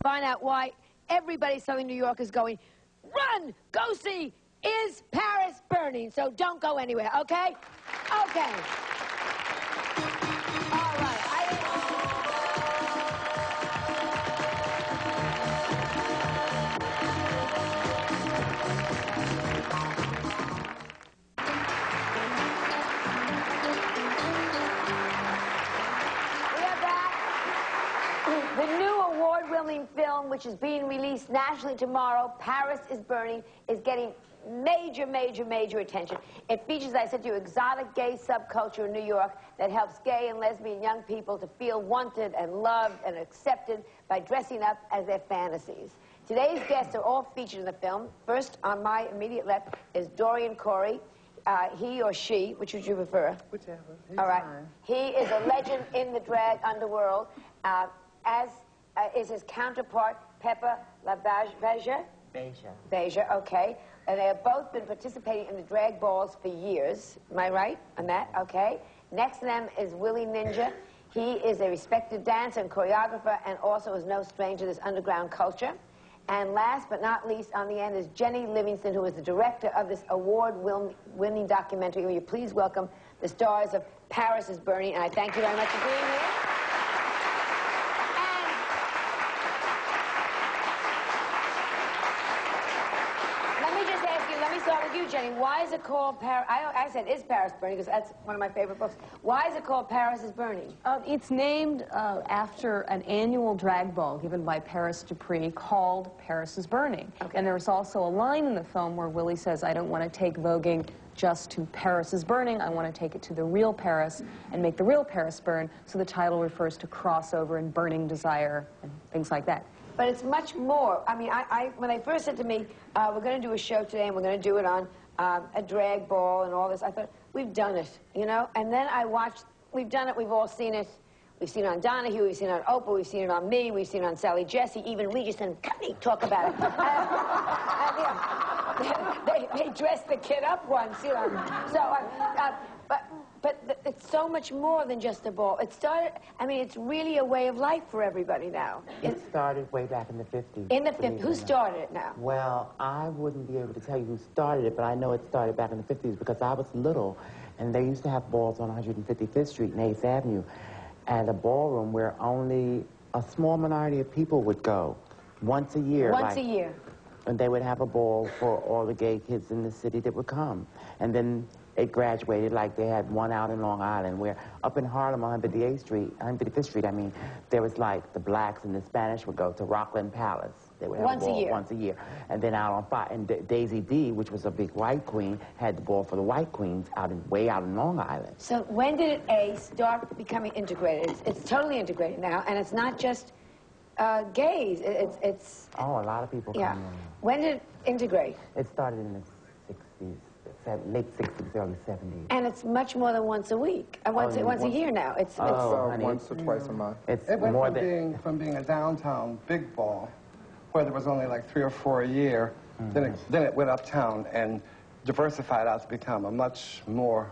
find out why everybody Southern New York is going, run, go see, is Paris burning? So don't go anywhere, okay? Okay. All right. The new award-winning film, which is being released nationally tomorrow, Paris is Burning, is getting major, major, major attention. It features, as I said to you, exotic gay subculture in New York that helps gay and lesbian young people to feel wanted and loved and accepted by dressing up as their fantasies. Today's guests are all featured in the film. First, on my immediate left, is Dorian Corey. He or she, which would you prefer? Whichever. All right. Fine. He is a legend in the drag underworld, as is his counterpart, Pepper LaBeija. Beja, okay. And they have both been participating in the drag balls for years. Am I right on that? Okay. Next to them is Willie Ninja. He is a respected dancer and choreographer and also is no stranger to this underground culture. And last but not least, on the end, is Jenny Livingston, who is the director of this award-winning documentary. Will you please welcome the stars of Paris is Burning, and I thank you very much for being here. Let me start with you, Jenny. Why is it called Paris? I said is Paris Burning because that's one of my favorite books. Why is it called Paris is Burning? It's named after an annual drag ball given by Paris Dupree called Paris is Burning. Okay. And there's also a line in the film where Willie says, I don't want to take voguing just to Paris is Burning. I want to take it to the real Paris and make the real Paris burn. So the title refers to crossover and burning desire and things like that. But it's much more. I mean, when they first said to me, we're going to do a show today, and we're going to do it on a drag ball and all this, I thought, we've done it, you know? And then I watched, we've done it, we've all seen it. We've seen it on Donahue, we've seen it on Oprah, we've seen it on me, we've seen it on Sally Jesse, even Regis and Cuddy talk about it. They dressed the kid up once, you know. So, but it's so much more than just a ball. It started, I mean, it's really a way of life for everybody now. It started way back in the 50s. In the 50s. Who started it now? Well, I wouldn't be able to tell you who started it, but I know it started back in the 50s because I was little, and they used to have balls on 155th Street and 8th Avenue, and a ballroom where only a small minority of people would go once a year. Once a year. And they would have a ball for all the gay kids in the city that would come. And then it graduated, like they had one out in Long Island, where up in Harlem on 158th Street, 155th Street, I mean, there was like the blacks and the Spanish would go to Rockland Palace. They would have once a ball a year. Once a year. And then out on Fox, and Daisy D, which was a big white queen, had the ball for the white queens out in, way out in Long Island. So when did it, start becoming integrated? It's totally integrated now, and it's not just gays. It's Oh, a lot of people come in. When did it integrate? It started in the 60s. Late 60s, early 70s. And it's much more than once a week. Once a year now. It's once or twice a month. It went from being a downtown big ball, where there was only like 3 or 4 a year, then it went uptown and diversified out to become a much more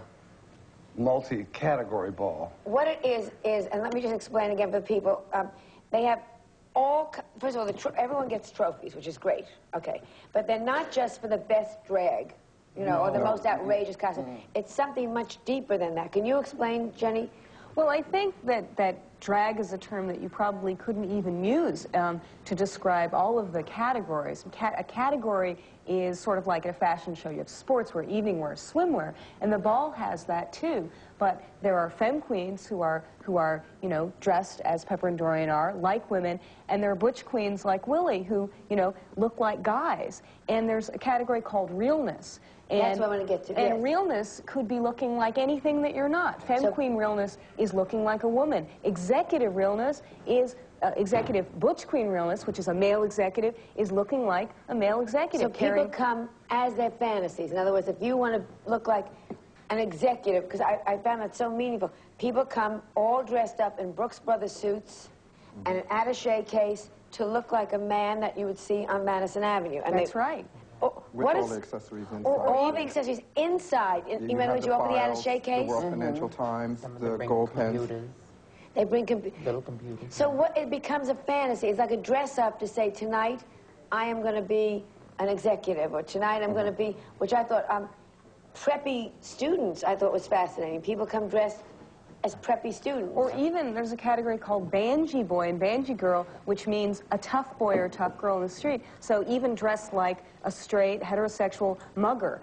multi-category ball. What it is, and let me just explain again for people, they have all, first of all, everyone gets trophies, which is great, okay, but they're not just for the best drag, you know, or the most outrageous costume. It's something much deeper than that. Can you explain, Jenny? Well, I think that drag is a term that you probably couldn't even use to describe all of the categories. A category is sort of like at a fashion show. You have sportswear, evening wear, swimwear, and the ball has that too. But there are femme queens who are you know, dressed as Pepper and Dorian are, like women, and there are butch queens like Willie who, you know, look like guys. And there's a category called realness. And, that's what I'm going to get to. And realness could be looking like anything that you're not. Femme queen realness is looking like a woman. Executive realness is, executive butch queen realness, which is a male executive, is looking like a male executive. So people come as their fantasies. In other words, if you want to look like an executive, because I found that so meaningful, people come all dressed up in Brooks Brothers suits and an attaché case to look like a man that you would see on Madison Avenue. And that's right. With all the accessories inside. All the accessories inside. You remember you open the attaché case? The World Financial Times, the gold pens. They bring little computers. So what, it becomes a fantasy. It's like a dress-up to say, tonight I am going to be an executive, or tonight I'm going to be, which I thought, preppy students, I thought was fascinating. People come dressed as preppy students. Or even, there's a category called Banji Boy and Banji Girl, which means a tough boy or a tough girl in the street. So even dressed like a straight, heterosexual mugger.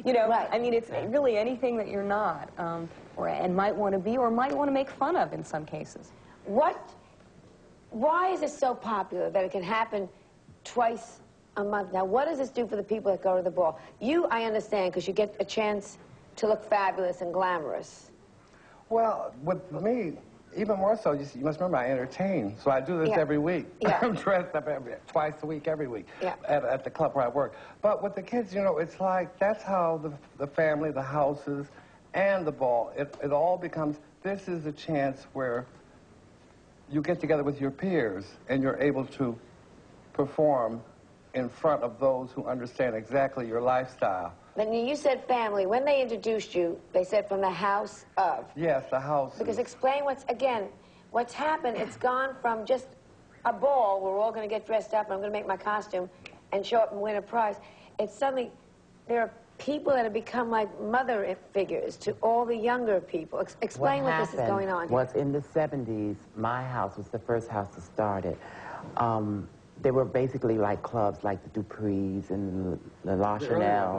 You know, right. I mean, it's really anything that you're not, and might want to be, or might want to make fun of in some cases. Why is it so popular that it can happen twice a month? Now, what does this do for the people that go to the ball? You, I understand, because you get a chance to look fabulous and glamorous. Well, with me, even more so, you must remember I entertain, so I do this every week. Yeah. I'm dressed up twice a week, every week, at the club where I work. But with the kids, you know, it's like that's how the family, the houses, and the ball, it all becomes, this is a chance where you get together with your peers and you're able to perform in front of those who understand exactly your lifestyle. Then you said family. When they introduced you, they said from the house of. Yes, the house. Because explain what's happened. It's gone from just a ball where we're all going to get dressed up and I'm going to make my costume and show up and win a prize. It's suddenly, there are people that have become like mother figures to all the younger people. Explain what this is going on. Was in the 70s, my house was the first house to start it. They were basically like clubs like the Duprees and the La Chanel.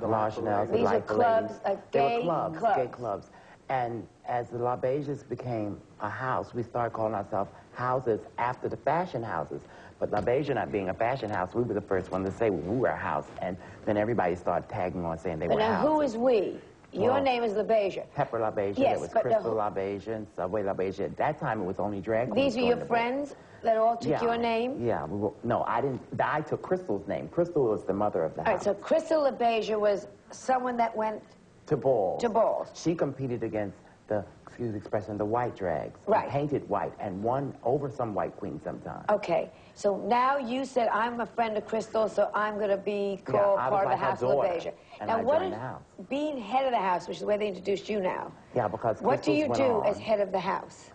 The La Chanel. These are clubs, They were gay clubs. And as the La Beiges became a house, we started calling ourselves houses after the fashion houses. But La Beige not being a fashion house, we were the first one to say we were a house. And then everybody started tagging on saying they were houses. But now who is we? Your name is La Beige. Pepper La Beige, yes, there was Crystal La Beige and Subway La Beige. At that time, it was only drag queens. These are your friends that all took your name? Yeah. No, I didn't. I took Crystal's name. Crystal was the mother of the house. All right, so Crystal La Beige was someone that went to balls. To balls. She competed against the, excuse the expression, the white drags. Right. Painted white and won over some white queen sometimes. Okay. So now you said, I'm a friend of Crystal, so I'm going to be called part of the House of La Beige. Now, what is being head of the house, which is where they introduced you now? Yeah, because what do you Crystal's do went on. as head of the house?